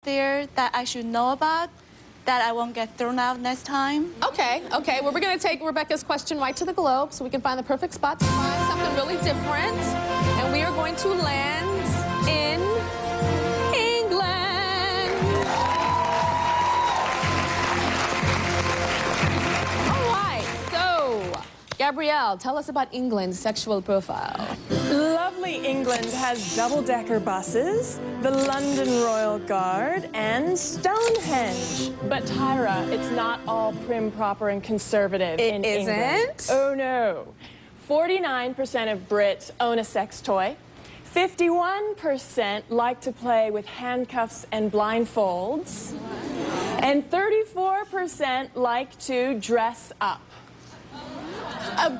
there that I should know about that I won't get thrown out next time? Okay. Well, we're going to take Rebecca's question right to the globe so we can find the perfect spot to find something really different. And we are going to land in England. All right. So, Gabrielle, tell us about England's sexual profile. Lovely England has double-decker buses, the London Royal Guard, and Stonehenge. But Tyra, it's not all prim, proper, and conservative in England. Isn't? Oh, no. 49% of Brits own a sex toy. 51% like to play with handcuffs and blindfolds. And 34% like to dress up.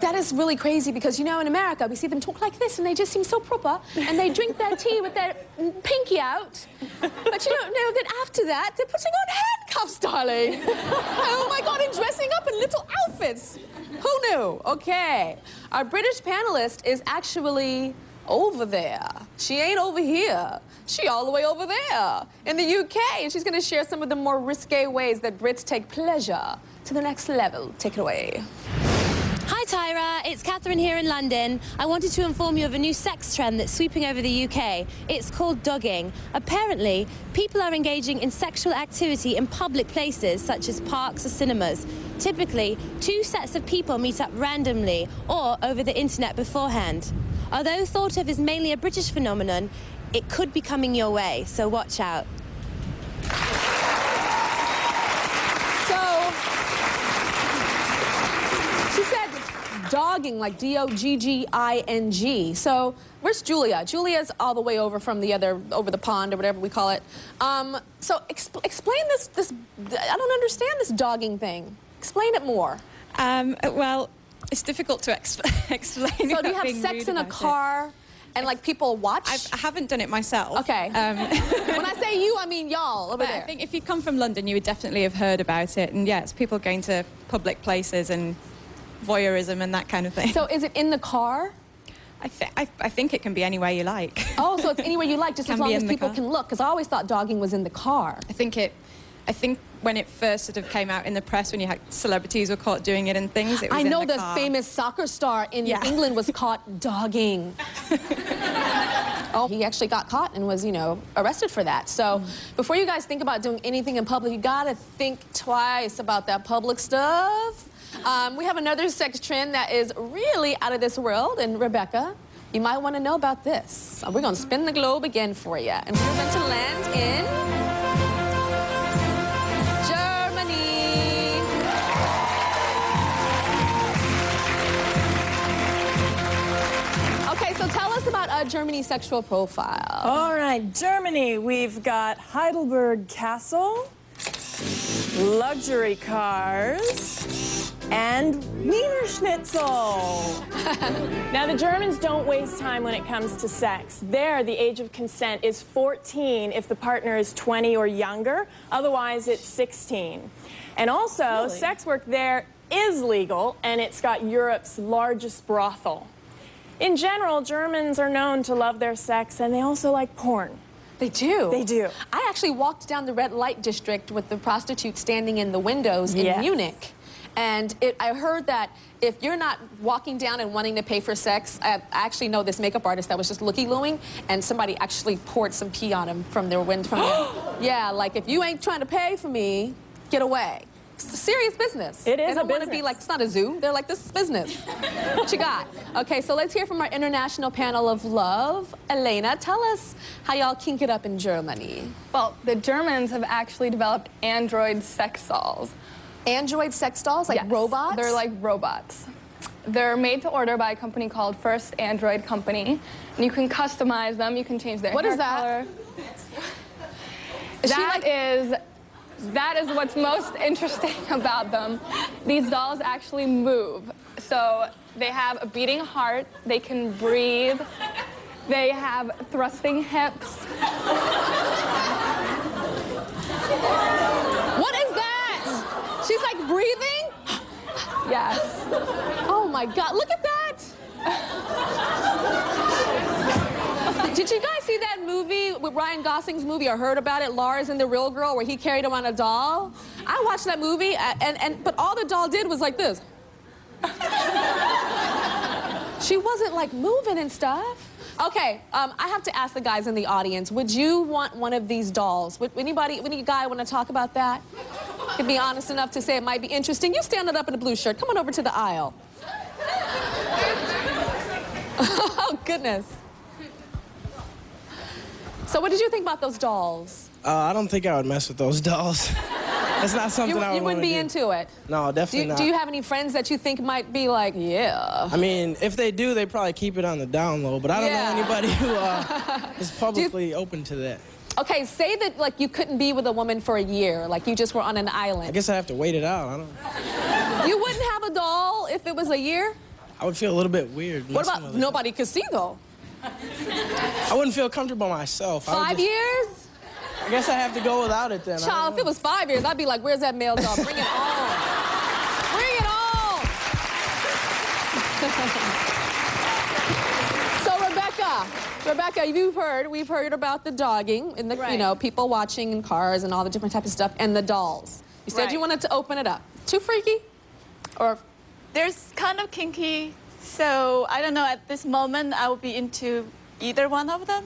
That is really crazy because, you know, in America, we see them talk like this and they just seem so proper and they drink their tea with their pinky out. But you don't know that after that, they're putting on handcuffs, darling. Oh, my God, and dressing up in little outfits. Who knew? Okay. Our British panelist is actually over there. She ain't over here. She all the way over there in the UK, and she's going to share some of the more risque ways that Brits take pleasure to the next level. Take it away. Hi Tyra, it's Catherine here in London. I wanted to inform you of a new sex trend that's sweeping over the UK. It's called dogging. Apparently, people are engaging in sexual activity in public places such as parks or cinemas. Typically, two sets of people meet up randomly or over the internet beforehand. Although thought of as mainly a British phenomenon, it could be coming your way, so watch out. Dogging, like D-O-G-G-I-N-G. So, where's Julia? Julia's all the way over from the over the pond or whatever we call it. So, explain this, I don't understand this dogging thing. Explain it more. Well, it's difficult to explain. So, do you have sex in a car and, like, people watch? I haven't done it myself. Okay. When I say you, I mean y'all over there. I think if you come from London, you would definitely have heard about it. And, yeah, it's people going to public places and voyeurism and that kind of thing. So is it in the car? I think it can be anywhere you like. Oh, so it's anywhere you like, just as long as people can look. Because I always thought dogging was in the car. I think when it first sort of came out in the press, when you had celebrities were caught doing it and things, it was I know in the the car. famous soccer star in England was caught dogging. Oh, he actually got caught and was, you know, arrested for that. So before you guys think about doing anything in public, you gotta think twice about that public stuff. We have another sex trend that is really out of this world, and Rebecca, you might want to know about this. We're going to spin the globe again for you, and we're going to land in Germany. Okay, so tell us about Germany's sexual profile. All right, Germany, we've got Heidelberg Castle, luxury cars, and Wiener Schnitzel. Now, the Germans don't waste time when it comes to sex. There, the age of consent is 14 if the partner is 20 or younger. Otherwise, it's 16. And also, sex work there is legal, and it's got Europe's largest brothel. In general, Germans are known to love their sex, and they also like porn. They do? They do. I actually walked down the red light district with the prostitutes standing in the windows in Munich. And I heard that if you're not walking down and wanting to pay for sex, I actually know this makeup artist that was just looky-looing, and somebody actually poured some pee on him from their window. Yeah, like, if you ain't trying to pay for me, get away. It's a serious business. It is a business. They don't want to be like, it's not a zoo. They're like, this is business. What you got? Okay, so let's hear from our international panel of love. Elena, tell us how y'all kink it up in Germany. Well, the Germans have actually developed android sex dolls. Android sex dolls? Like robots? They're like robots. They're made to order by a company called First Android Company. And you can customize them. You can change their hair color. That is what's most interesting about them. These dolls actually move. So they have a beating heart, they can breathe, they have thrusting hips. What is that? She's like breathing? Yes. Oh my God, look at that. Did you guys see that movie with Ryan Gosling's movie or heard about it, Lars and the Real Girl, where he carried around a doll? I watched that movie, but all the doll did was like this. She wasn't like moving and stuff. Okay, I have to ask the guys in the audience, would you want one of these dolls? Would any guy want to talk about that? Could be honest enough to say it might be interesting. You standing up in a blue shirt, come on over to the aisle. Oh, goodness. So what did you think about those dolls? I don't think I would mess with those dolls. That's not something I would You wouldn't be into it? No, definitely not. Do you have any friends that you think might be like, yeah? I mean, if they do, they probably keep it on the down low, but I don't know anybody who is publicly open to that. Okay, say that like you couldn't be with a woman for a year, like you just were on an island. I guess I have to wait it out. I don't. You wouldn't have a doll if it was a year? I would feel a little bit weird. What about nobody could see though? I wouldn't feel comfortable myself. 5 years? I guess I have to go without it then. Child, if it was 5 years, I'd be like, where's that male doll? Bring it on. Bring it on. So Rebecca, we've heard about the dogging and the, you know, people watching in cars and all the different types of stuff and the dolls. You said you wanted to open it up. Too freaky? Or? There's kind of kinky, so I don't know, at this moment I would be into either one of them.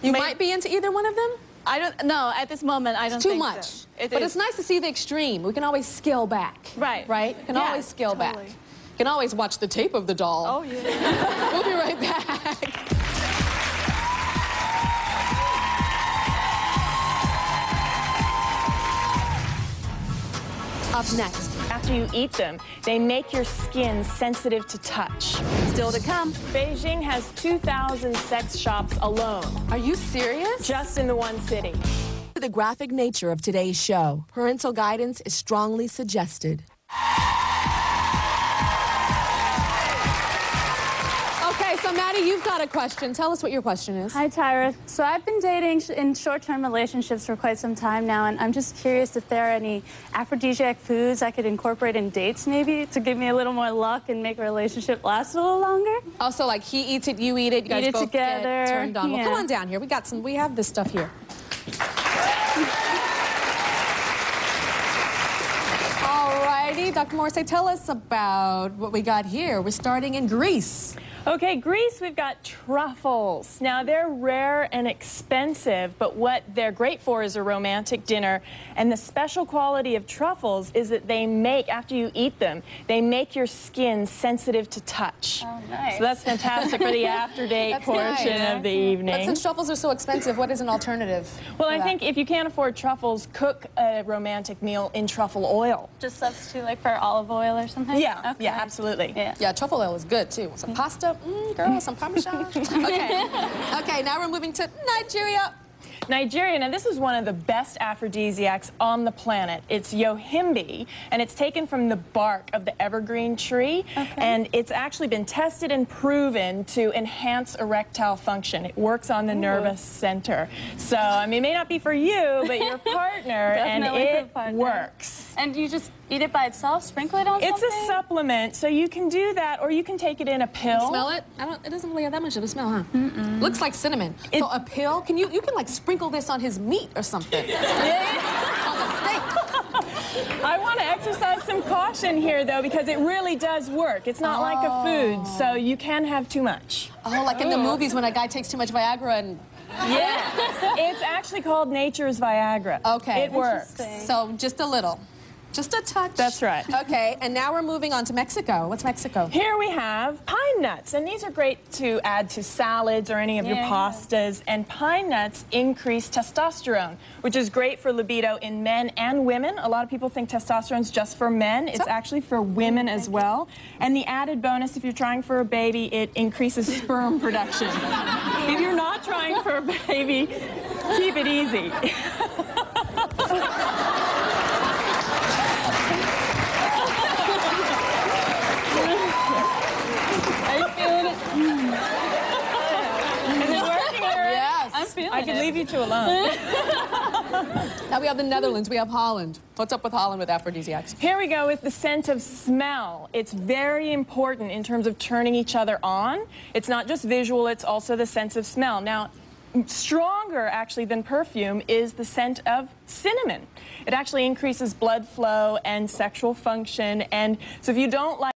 You might be into either one of them? I don't know, at this moment I don't think so. It's too much. But it's nice to see the extreme. We can always scale back. Right. Right? You can always scale back. You can always watch the tape of the doll. Oh, yeah. We'll be right back. Up next. After you eat them, they make your skin sensitive to touch. Still to come. Beijing has 2,000 sex shops alone. Are you serious? Just in the one city. The graphic nature of today's show. Parental guidance is strongly suggested. Okay, so Maddie, you've got a question. Tell us what your question is. Hi, Tyra. So I've been dating in short-term relationships for quite some time now, and I'm just curious if there are any aphrodisiac foods I could incorporate in dates maybe to give me a little more luck and make a relationship last a little longer. Oh, so like he eats it, you eat it, you guys both together. get turned on. Well, come on down here. We have this stuff here. Alrighty, Dr. Morrissey, tell us about what we got here. We're starting in Greece. Okay, Greece, we've got truffles. Now, they're rare and expensive, but what they're great for is a romantic dinner. And the special quality of truffles is that they make, after you eat them, they make your skin sensitive to touch. Oh, nice. So that's fantastic for the after-date portion of the evening. But since truffles are so expensive, what is an alternative? Well, I think if you can't afford truffles, cook a romantic meal in truffle oil. Just substitute like for olive oil or something? Yeah, okay. yeah, absolutely. Yeah, truffle oil is good too. Some pasta, girl, some Parmesan. Okay. Okay, now we're moving to Nigeria. Nigeria, now this is one of the best aphrodisiacs on the planet. It's yohimbe, and it's taken from the bark of the evergreen tree, and it's actually been tested and proven to enhance erectile function. It works on the nervous center. So, I mean, it may not be for you, but your partner, and it works. And you just eat it by itself, sprinkle it on something? It's a supplement, so you can do that, or you can take it in a pill. Smell it? It doesn't really have that much of a smell, huh? Looks like cinnamon. So a pill? You can like sprinkle this on his meat or something. Yeah. On the steak. I want to exercise some caution here, though, because it really does work. It's not like a food, so you can have too much. Oh, like in the movies when a guy takes too much Viagra and... Yes. It's actually called Nature's Viagra. Okay. It works. So just a little. Just a touch. That's right. Okay, and now we're moving on to Mexico. What's Mexico? Here we have pine nuts, and these are great to add to salads or any of your pastas. And pine nuts increase testosterone, which is great for libido in men and women. A lot of people think testosterone is just for men. It's actually for women as well. And the added bonus, if you're trying for a baby, it increases sperm production. If you're not trying for a baby, keep it easy. I could leave you two alone. Now we have the Netherlands, we have Holland. What's up with Holland with aphrodisiacs? Here we go with the scent of smell. It's very important in terms of turning each other on. It's not just visual, it's also the sense of smell. Now, stronger, actually, than perfume is the scent of cinnamon. It actually increases blood flow and sexual function. And so if you don't like